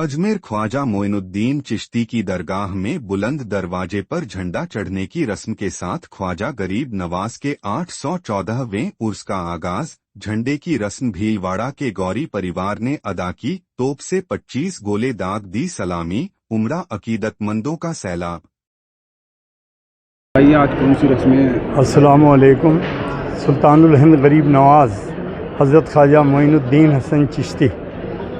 अजमेर ख्वाजा मोइनुद्दीन चिश्ती की दरगाह में बुलंद दरवाजे पर झंडा चढ़ने की रस्म के साथ ख्वाजा गरीब नवाज के 814वें उर्स का आगाज। झंडे की रस्म भीलवाड़ा के गौरी परिवार ने अदा की। तोप से 25 गोले दाग दी सलामी। उमड़ा अकीदतमंदों का सैलाब। आज कौन सी रस्में? अस्सलामु अलैकुम। सुल्तानुल हिंद गरीब नवाज हज़रत ख्वाजा मोइनुद्दीन हसन चिश्ती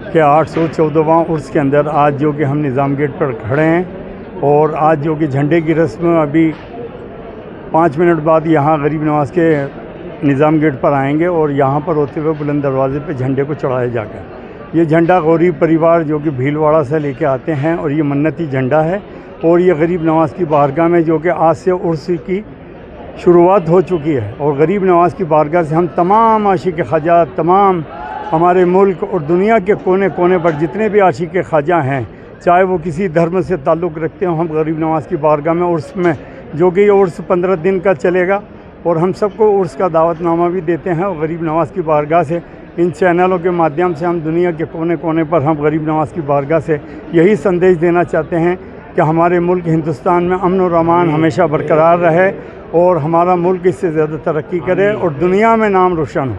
के 814वां उर्स के अंदर आज जो कि हम निज़ाम गेट पर खड़े हैं और आज जो कि झंडे की रस्म अभी 5 मिनट बाद यहाँ गरीब नवाज के निज़ाम गेट पर आएंगे और यहाँ पर होते हुए बुलंद दरवाज़े पे झंडे को चढ़ाया जाकर ये झंडा गौरी परिवार जो कि भीलवाड़ा से लेके आते हैं और ये मन्नती झंडा है और ये गरीब नवाज की बारगाह में जो कि आज से उर्स की शुरुआत हो चुकी है और गरीब नवाज की बारगाह से हम तमाम आशिक ख्वाजा, तमाम हमारे मुल्क और दुनिया के कोने कोने पर जितने भी आशिक ख्वाजा हैं, चाहे वो किसी धर्म से ताल्लुक़ रखते हों, हम गरीब नवाज की बारगाह में उर्स में जो कि ये उर्स 15 दिन का चलेगा और हम सबको उर्स का दावतनामा भी देते हैं और गरीब नवाज की बारगाह से इन चैनलों के माध्यम से हम दुनिया के कोने कोने पर हम गरीब नवाज की बारगाह से यही संदेश देना चाहते हैं कि हमारे मुल्क हिंदुस्तान में अमन और अमान हमेशा बरकरार रहे और हमारा मुल्क इससे ज़्यादा तरक्की करे और दुनिया में नाम रोशन हो।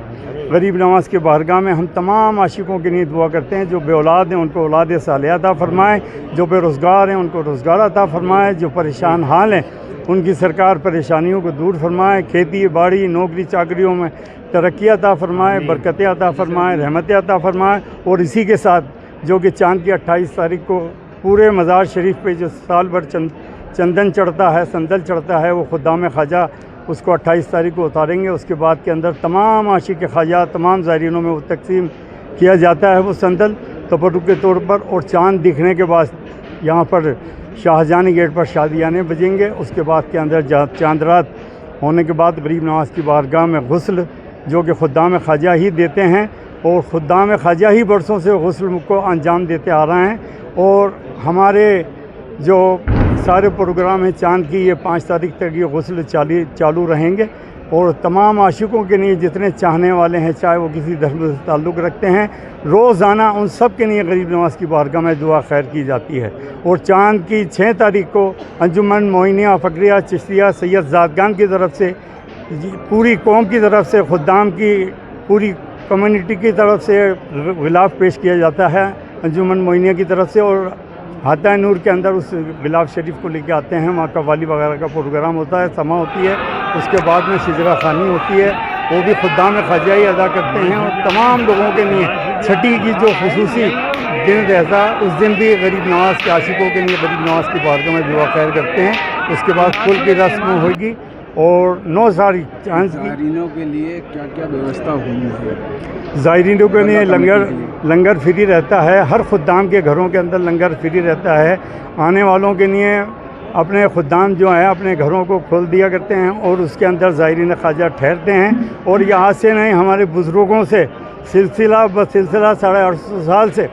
गरीब नवाज के बारगाह में हम तमाम आशिकों के लिए दुआ करते हैं। जो बेऔलाद हैं उनको औलाद सालिहा अता फरमाए, जो बेरोज़गार हैं उनको रोज़गार अता फरमाए, जो परेशान हाल हैं उनकी सरकार परेशानियों को दूर फरमाए, खेती बाड़ी नौकरी चाकरियों में तरक्की अता फरमाए, बरकतें अता फरमाए, रहमतें अता फरमाए। और इसी के साथ जो कि चाँद की 28 तारीख को पूरे मज़ार शरीफ पे जो साल भर चंदन चढ़ता है, संदल चढ़ता है, वो खुदाम ख्वाजा उसको 28 तारीख को उतारेंगे। उसके बाद के अंदर तमाम आशिक ख्वाजा, तमाम ज़ायरीनों में वो तकसीम किया जाता है वो संदल तबरुक के तौर पर। और चाँद दिखने के बाद यहाँ पर शाहजहानी गेट पर शादियाने बजेंगे। उसके बाद के अंदर चाँद रात होने के बाद गरीब नवाज की बारगाह में गुस्ल जो कि खुदाम ख्वाजा ही देते हैं और खुदाम ख्वाजा ही बरसों से गुस्ल को अंजाम देते आ रहे हैं। और हमारे जो सारे प्रोग्राम हैं चाँद की, ये 5 तारीख तक ये गुस्ल चालू रहेंगे और तमाम आशिकों के लिए जितने चाहने वाले हैं, चाहे वो किसी धर्म से ताल्लुक़ रखते हैं, रोज़ाना उन सब के लिए गरीब नवाज की बारगाह में दुआ खैर की जाती है। और चाँद की 6 तारीख को अंजुमन मोइनिया फ़करिया चिश्तिया सैयद ज़ादगान की तरफ से, पूरी कौम की तरफ से, खुद्दाम की पूरी कम्युनिटी की तरफ से ग़िलाफ़ पेश किया जाता है अंजुमन मोइनिया की तरफ से। और हाता नूर के अंदर उस ग़िलाफ़ शरीफ को लेके आते हैं, वहाँ कव्वाली वगैरह का प्रोग्राम होता है, समा होती है, उसके बाद में शिजरा खानी होती है, वो भी खुदाम ख्वाजा ही अदा करते हैं। और तमाम लोगों के लिए छठी की जो खुसूसी दिन रहता है उस दिन भी गरीब नवाज के आशिकों के लिए गरीब नवाज की बारगाह में दुआ खैर करते हैं। उसके बाद फुल की रस्म होगी और 9 सारी चांस ज़ायरीनों के लिए क्या क्या व्यवस्था हुई है? ज़ायरीनों के लिए लंगर फ्री रहता है, हर खुद्दाम के घरों के अंदर लंगर फ्री रहता है। आने वालों के लिए अपने खुद्दाम जो हैं अपने घरों को खोल दिया करते हैं और उसके अंदर ज़ायरीन ख्वाजा ठहरते हैं। और ये आज से नहीं, हमारे बुज़ुर्गों से सिलसिला ब सिलसिला 850 साल से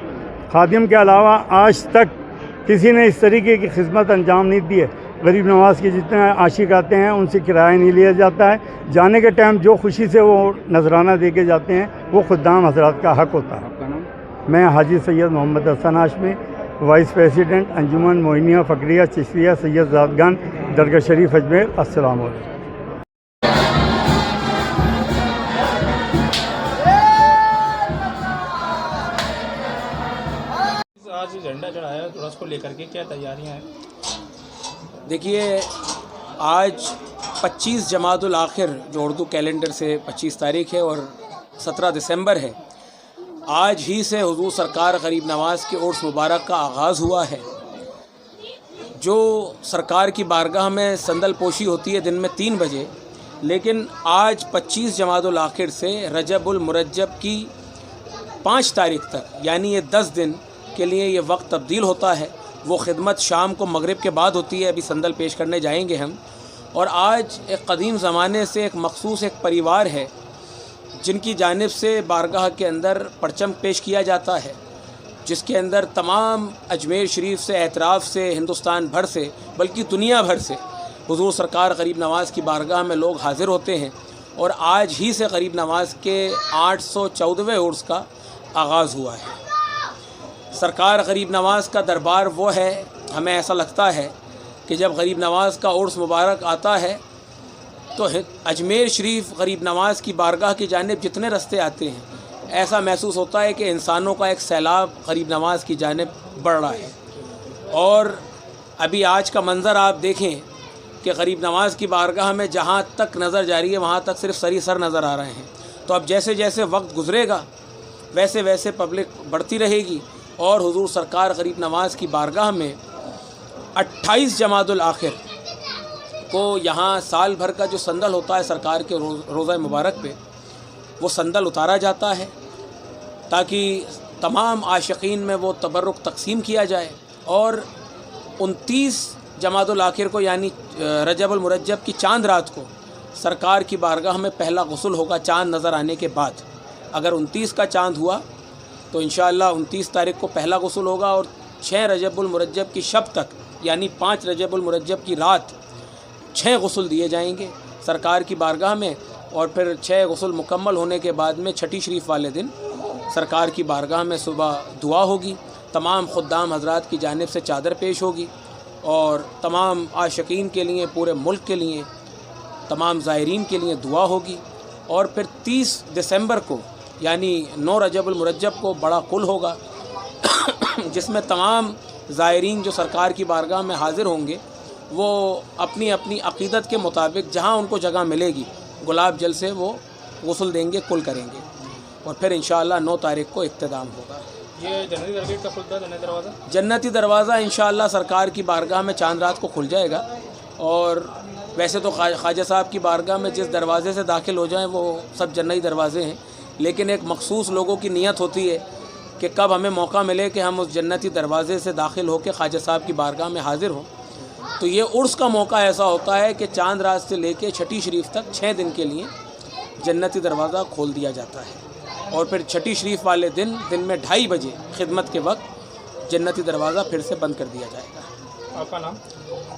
खादिम के अलावा आज तक किसी ने इस तरीके की खिदमत अंजाम नहीं दी है। गरीब नवाज के जितने आशिक आते हैं उनसे किराया नहीं लिया जाता है। जाने के टाइम जो खुशी से वो नजराना दे के जाते हैं वो खुद्दाम हजरात का हक होता है। आपका नाम? मैं हाजी सैयद मोहम्मद हसन हाशमी, वाइस प्रेसिडेंट अंजुमन मोइनिया फ़करिया चिश्तिया सैयद ज़ादगान दरगाह शरीफ अजमेर। अस्सलाम वालेकुम। आज झंडा चढ़ाया थोड़ा उसको लेकर के क्या तैयारियां हैं? देखिए, आज 25 जमातुल आखिर जो उर्दू कैलेंडर से 25 तारीख है और 17 दिसंबर है, आज ही से हुजूर सरकार गरीब नवाज के उर्स मुबारक का आगाज़ हुआ है। जो सरकार की बारगाह में संदल पोशी होती है दिन में 3 बजे, लेकिन आज 25 जमातुल आखिर से रजबुल मुरज्जब की 5 तारीख तक यानी ये 10 दिन के लिए ये वक्त तब्दील होता है। वो खिदमत शाम को मगरिब के बाद होती है। अभी संदल पेश करने जाएंगे हम। और आज एक कदीम ज़माने से एक मखसूस एक परिवार है जिनकी जानिब से बारगाह के अंदर परचम पेश किया जाता है, जिसके अंदर तमाम अजमेर शरीफ से, एतराफ़ से, हिंदुस्तान भर से, बल्कि दुनिया भर से हुजूर सरकार गरीब नवाज की बारगाह में लोग हाज़िर होते हैं। और आज ही से गरीब नवाज के 814वें उर्स का आगाज़ हुआ है। सरकार गरीब नवाज़ का दरबार वो है, हमें ऐसा लगता है कि जब गरीब नवाज़ का उर्स मुबारक आता है तो अजमेर शरीफ गरीब नवाज़ की बारगाह की जानिब जितने रास्ते आते हैं, ऐसा महसूस होता है कि इंसानों का एक सैलाब गरीब नवाज़ की जानिब बढ़ रहा है। और अभी आज का मंज़र आप देखें कि गरीब नवाज़ की बारगाह में जहाँ तक नज़र जारी है वहाँ तक सिर्फ सर ही सर नज़र आ रहे हैं। तो अब जैसे जैसे वक्त गुज़रेगा वैसे वैसे पब्लिक बढ़ती रहेगी और हुजूर सरकार गरीब नवाज़ की बारगाह में 28 जमादुल आखिर को यहाँ साल भर का जो संदल होता है सरकार के रोज़ा मुबारक पे, वो संदल उतारा जाता है ताकि तमाम आशिकीन में वो तबर्रुक तकसीम किया जाए। और 29 जमादुल आखिर को यानी रजबुल मुरज्जब की चांद रात को सरकार की बारगाह में पहला गुस्ल होगा चांद नज़र आने के बाद। अगर 29 का चांद हुआ तो इंशाअल्लाह 29 तारीख को पहला गुस्ल होगा और 6 रजबुल मुरज्जब की शब तक यानी 5 रजबुल मुरज्जब की रात 6 गुस्ल दिए जाएंगे सरकार की बारगाह में। और फिर 6 गुस्ल मुकम्मल होने के बाद में छठी शरीफ वाले दिन सरकार की बारगाह में सुबह दुआ होगी, तमाम खुद्दाम हजरात की जानिब से चादर पेश होगी और तमाम आशिकीन के लिए, पूरे मुल्क के लिए, तमाम ज़ायरीन के लिए दुआ होगी। और फिर 30 दिसंबर को यानी 9 रजबुल मुरज्जब को बड़ा कुल होगा जिसमें तमाम ज़ायरीन जो सरकार की बारगाह में हाज़िर होंगे वो अपनी अपनी अक़ीदत के मुताबिक जहाँ उनको जगह मिलेगी गुलाब जल से वो गुस्ल देंगे, कुल करेंगे और फिर इंशाअल्लाह 9 तारीख को इख्तिताम होगा। ये जन्नती दरगाह का खुलता है जन्नती दरवाज़ा? जन्नती दरवाज़ा इंशाअल्लाह सरकार की बारगाह में चांद रात को खुल जाएगा। और वैसे तो ख्वाजा साहब की बारगाह में जिस दरवाज़े से दाखिल हो जाएं वो सब जन्नती दरवाज़े हैं, लेकिन एक मखसूस लोगों की नीयत होती है कि कब हमें मौका मिले कि हम उस जन्नती दरवाज़े से दाखिल होकर ख्वाजा साहब की बारगाह में हाज़िर हों। तो ये उर्स का मौका ऐसा होता है कि चांद रात से लेके छठी शरीफ तक 6 दिन के लिए जन्नती दरवाज़ा खोल दिया जाता है और फिर छठी शरीफ वाले दिन में 2:30 बजे खिदमत के वक्त जन्नती दरवाज़ा फिर से बंद कर दिया जाएगा। आपका नाम?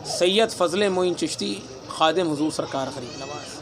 सैयद फजल मोइन चिश्ती, खादिम हुजूर सरकार गरीब नवाज़।